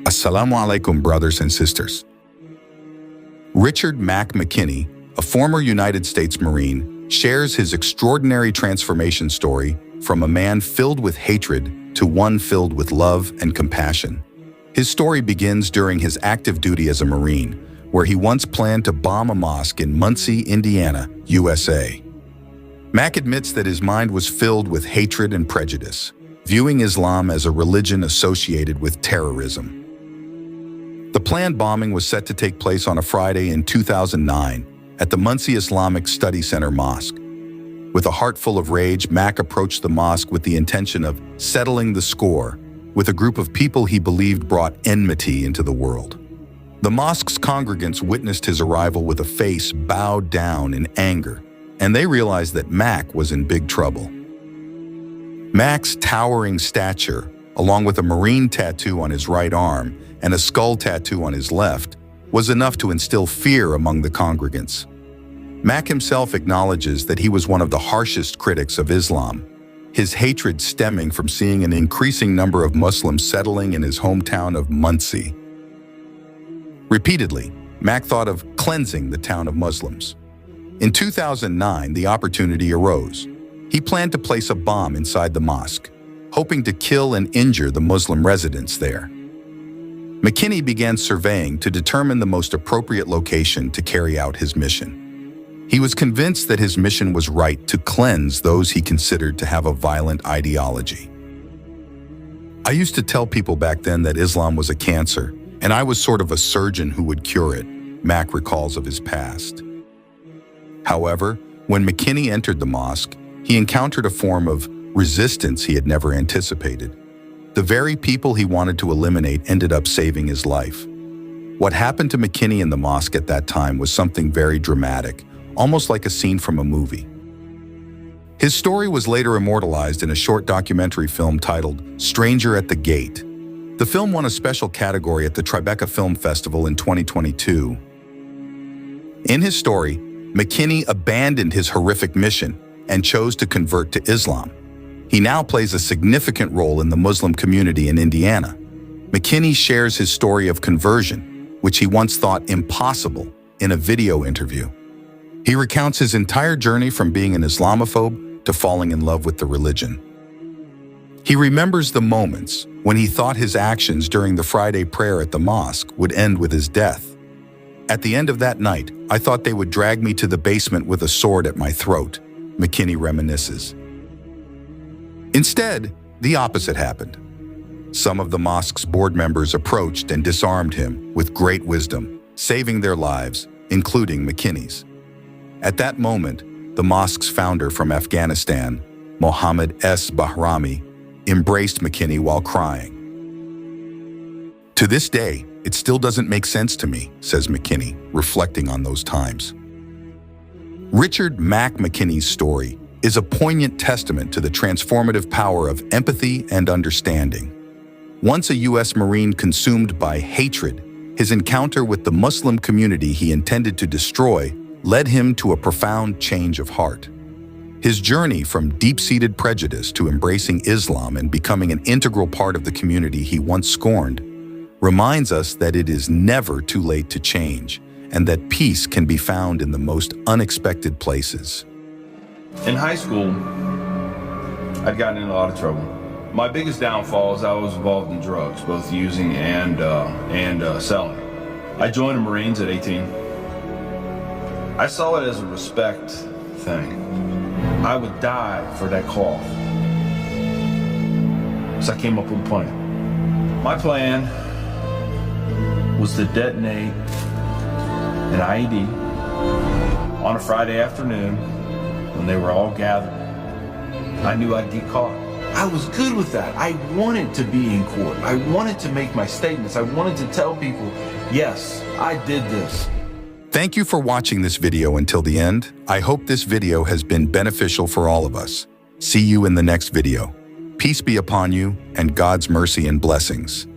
Assalamu alaikum, brothers and sisters. Richard Mac McKinney, a former United States Marine, shares his extraordinary transformation story from a man filled with hatred to one filled with love and compassion. His story begins during his active duty as a Marine, where he once planned to bomb a mosque in Muncie, Indiana, USA. Mac admits that his mind was filled with hatred and prejudice, viewing Islam as a religion associated with terrorism. The planned bombing was set to take place on a Friday in 2009 at the Muncie Islamic Study Center Mosque. With a heart full of rage, Mac approached the mosque with the intention of settling the score with a group of people he believed brought enmity into the world. The mosque's congregants witnessed his arrival with a face bowed down in anger, and they realized that Mac was in big trouble. Mac's towering stature, along with a Marine tattoo on his right arm and a skull tattoo on his left, was enough to instill fear among the congregants. Mac himself acknowledges that he was one of the harshest critics of Islam, his hatred stemming from seeing an increasing number of Muslims settling in his hometown of Muncie. Repeatedly, Mac thought of cleansing the town of Muslims. In 2009, the opportunity arose. He planned to place a bomb inside the mosque, hoping to kill and injure the Muslim residents there. McKinney began surveying to determine the most appropriate location to carry out his mission. He was convinced that his mission was right to cleanse those he considered to have a violent ideology. "I used to tell people back then that Islam was a cancer, and I was sort of a surgeon who would cure it," Mac recalls of his past. However, when McKinney entered the mosque, he encountered a form of resistance he had never anticipated. The very people he wanted to eliminate ended up saving his life. What happened to McKinney in the mosque at that time was something very dramatic, almost like a scene from a movie. His story was later immortalized in a short documentary film titled Stranger at the Gate. The film won a special category at the Tribeca Film Festival in 2022. In his story, McKinney abandoned his horrific mission and chose to convert to Islam. He now plays a significant role in the Muslim community in Indiana. McKinney shares his story of conversion, which he once thought impossible, in a video interview. He recounts his entire journey from being an Islamophobe to falling in love with the religion. He remembers the moments when he thought his actions during the Friday prayer at the mosque would end with his death. "At the end of that night, I thought they would drag me to the basement with a sword at my throat," McKinney reminisces. Instead, the opposite happened. Some of the mosque's board members approached and disarmed him with great wisdom, saving their lives, including McKinney's. At that moment, the mosque's founder from Afghanistan, Mohammed S. Bahrami, embraced McKinney while crying. "To this day, it still doesn't make sense to me," says McKinney, reflecting on those times. Richard Mac McKinney's story is a poignant testament to the transformative power of empathy and understanding. Once a U.S. Marine consumed by hatred, his encounter with the Muslim community he intended to destroy led him to a profound change of heart. His journey from deep-seated prejudice to embracing Islam and becoming an integral part of the community he once scorned reminds us that it is never too late to change, and that peace can be found in the most unexpected places. In high school, I'd gotten in a lot of trouble. My biggest downfall is I was involved in drugs, both using and selling. I joined the Marines at 18. I saw it as a respect thing. I would die for that cause. So I came up with a plan. My plan was to detonate an IED on a Friday afternoon when they were all gathered. I knew I'd get caught. I was good with that. I wanted to be in court. I wanted to make my statements. I wanted to tell people, yes, I did this. Thank you for watching this video until the end. I hope this video has been beneficial for all of us. See you in the next video. Peace be upon you and God's mercy and blessings.